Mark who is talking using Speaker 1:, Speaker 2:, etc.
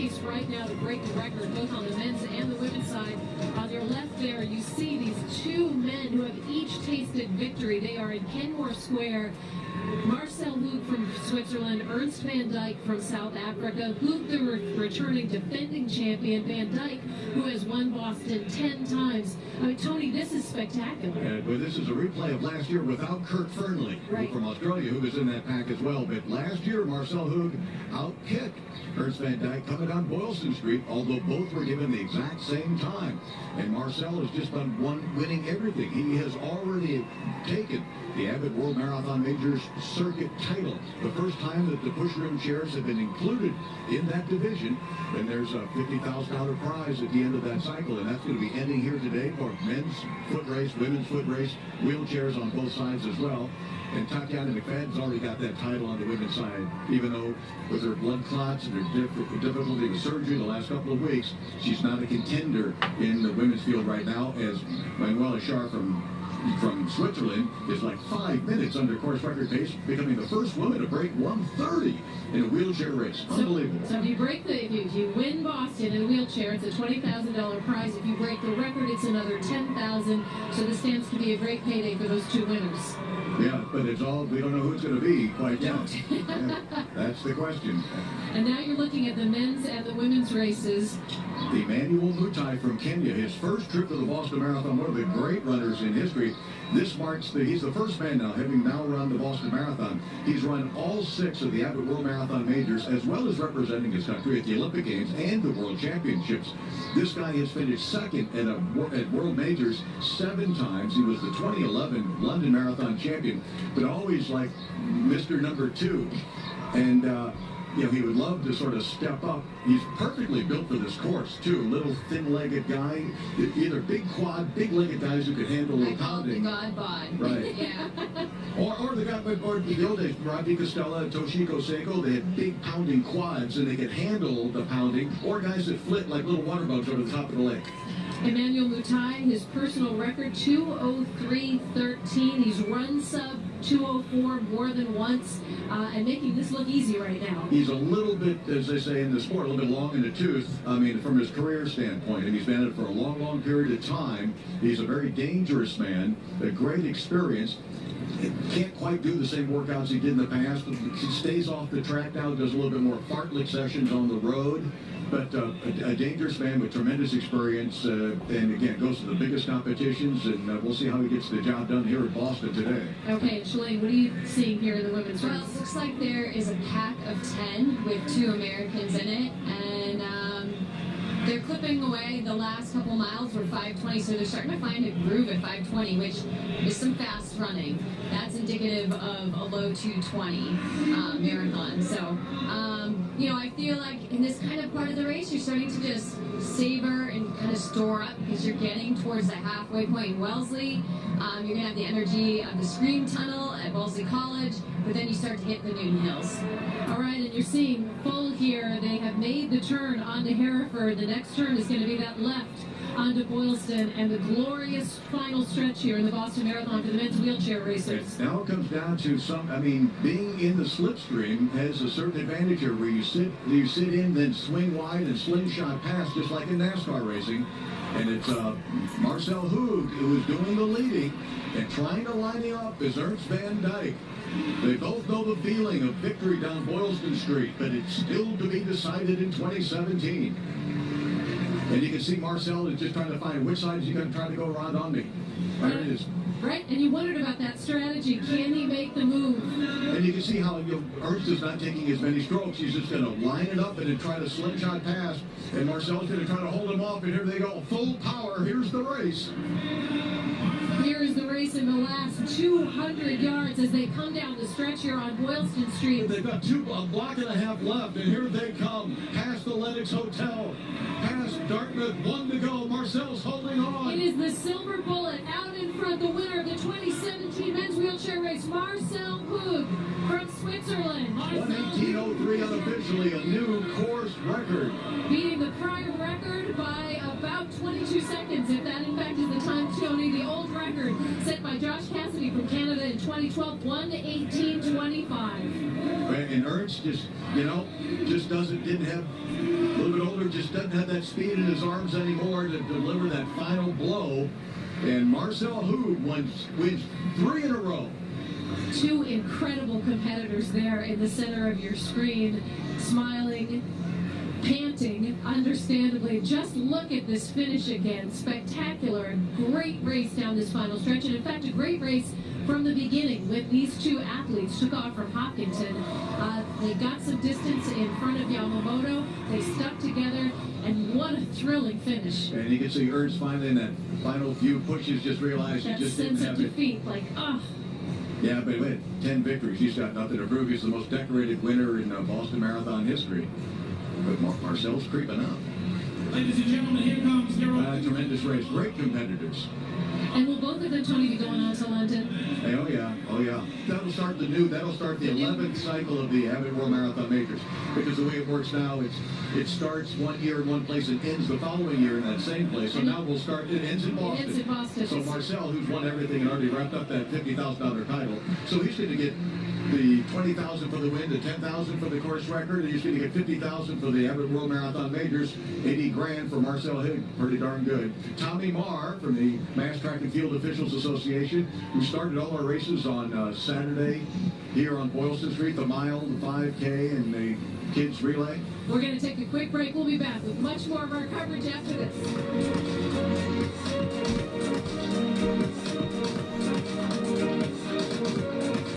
Speaker 1: race right now to break the record, both on the men's and the women's side. On your left there, you see these two men who have each tasted victory. They are in Kenmore Square. Marcel Hug from Switzerland, Ernst van Dijk from South Africa, Hug the returning defending champion, Van Dijk, who has won Boston 10 times. I mean, Tony, this is spectacular.
Speaker 2: But this is a replay of last year without Kurt Fernley,
Speaker 1: right,
Speaker 2: from Australia, who was in that pack as well. But last year, Marcel Hug outkicked Ernst van Dijk coming down Boylston Street, although both were given the exact same time. And Marcel has just been winning everything. He has already taken the Abbott World Marathon Majors circuit title. The first time that the push rim chairs have been included in that division. Then there's a $50,000 prize at the end of that cycle, and that's going to be ending here today for men's foot race, women's foot race, wheelchairs on both sides as well. And Tatiana McFadden's already got that title on the women's side, even though with her blood clots and her difficulty with surgery the last couple of weeks, she's not a contender in the women's field right now, as Manuela Schär from Switzerland is like 5 minutes under course record pace, becoming the first woman to break 1:30 in a wheelchair race. Unbelievable.
Speaker 1: So if you win Boston in a wheelchair, it's a $20,000 prize. If you break the record, it's another $10,000. So this stands to be a great payday for those two winners.
Speaker 2: Yeah, but we don't know who it's going to be quite yet. Yeah, that's the question.
Speaker 1: And now you're looking at the men's and the women's races.
Speaker 2: Emmanuel Mutai from Kenya, his first trip to the Boston Marathon, one of the great runners in history. This marks he's the first man now, having now run the Boston Marathon. He's run all 6 of the Abbott World Marathon Majors, as well as representing his country at the Olympic Games and the World Championships. This guy has finished second at World Majors 7 times. He was the 2011 London Marathon champion, but always like Mr. Number 2. And he would love to sort of step up. He's perfectly built for this course, too. Little thin-legged guy, either big quad, big-legged guys who could handle the pounding.
Speaker 1: I call it the God bod.
Speaker 2: Right.
Speaker 1: Yeah.
Speaker 2: Or the old days, Rodney Costella and Toshiko Seiko, they had big pounding quads, and they could handle the pounding. Or guys that flit like little water bugs over the top of the lake.
Speaker 1: Emmanuel Mutai, his personal record, 2:03.13. He's run sub 2:04 more than once, and making this look easy right now.
Speaker 2: He's a little bit, as they say in the sport, a little bit long in the tooth, from his career standpoint, and he's been at it for a long, long period of time. He's a very dangerous man, a great experience. Can't quite do the same workouts he did in the past. He stays off the track now, does a little bit more fartlek sessions on the road. But a dangerous man with tremendous experience, and again, goes to the biggest competitions, and we'll see how he gets the job done here at Boston today.
Speaker 1: Okay, Shalane, what are you seeing here in the women's race?
Speaker 3: Well, it looks like there is a pack of 10 with 2 Americans in it, and they're clipping away. The last couple miles were 5:20, so they're starting to find a groove at 5:20, which is some fast running. That's indicative of a low 2:20 marathon. So, I feel like in this kind of part of the race, you're starting to just savor and kind of store up because you're getting towards the halfway point in Wellesley. You're going to have the energy of the Scream Tunnel at Wellesley College, but then you start to hit the Newton Hills.
Speaker 1: All right, and you're seeing full here. They have made the turn onto Hereford. The next turn is going to be that left onto Boylston, and the glorious final stretch here in the Boston Marathon for the men's wheelchair racers.
Speaker 2: Now it comes down to being in the slipstream has a certain advantage here, where you sit in, then swing wide and slingshot past, just like in NASCAR racing. And it's Marcel Hug who is doing the leading, and trying to line him up is Ernst van Dijk. They both know the feeling of victory down Boylston Street, but it's still to be decided in 2017. And you can see Marcel is just trying to find which side is he going to try to go around on me. There it is.
Speaker 1: Right, and you wondered about that strategy. Can he make the move?
Speaker 2: And you can see how Ernst is not taking as many strokes. He's just going to line it up and then try to slingshot pass. And Marcel's going to try to hold him off. And here they go. Full power. Here's the race.
Speaker 1: Here is the race in the last 200 yards as they come down the stretch here on Boylston Street.
Speaker 2: They've got a block and a half left, and here they come. Past the Lennox Hotel, past Dartmouth, 1 to go. Marcel's holding on.
Speaker 1: It is the Silver Bullet out in front, the winner of the 2017 men's wheelchair race, Marcel Hug from Switzerland.
Speaker 2: 1:18.03 unofficially, a new course record.
Speaker 1: Beating the prior record by about 22 seconds, if that in fact is the time, Tony. The old record set by Josh Cassidy from Canada in 2012, 1:18.25.
Speaker 2: And Ernst didn't have a little bit shoulder, just doesn't have that speed in his arms anymore to deliver that final blow. And Marcel Hoog wins 3 in a row.
Speaker 1: Two incredible competitors there in the center of your screen, smiling, panting, understandably. Just look at this finish again. Spectacular. Great race down this final stretch. And in fact, a great race from the beginning with these two athletes. Took off from Hopkinton. They got some distance in front of Yamamoto. They stuck together. And what a thrilling finish.
Speaker 2: And you can see Ernst finally in that final few pushes just realized he
Speaker 1: That
Speaker 2: just didn't
Speaker 1: sense of
Speaker 2: have it.
Speaker 1: defeat. Like, oh.
Speaker 2: Yeah, but with 10 victories, he's got nothing to prove. He's the most decorated winner in Boston Marathon history. But Marcel's creeping up.
Speaker 4: Ladies and gentlemen, here comes Daryl.
Speaker 2: Tremendous race. Great competitors.
Speaker 1: And will both of them, Tony, be going on to London?
Speaker 2: Hey, oh yeah. That'll start the 11th cycle of the Abbott World Marathon Majors. Because the way it works now, it starts one year in one place and ends the following year in that same place. So now it ends in Boston.
Speaker 1: It ends in Boston.
Speaker 2: So Marcel, who's won everything and already wrapped up that $50,000 title, so he's going to get the $20,000 for the win, the $10,000 for the course record, and he's going to get $50,000 for the Abbott World Marathon Majors, $80,000 for Marcel Hoog. Pretty darn good. Tommy Marr from the Mass Track and Field Officials Association, who started all our races on Saturday here on Boylston Street, the mile, the 5K, and the kids relay.
Speaker 1: We're going to take a quick break. We'll be back with much more of our coverage after this.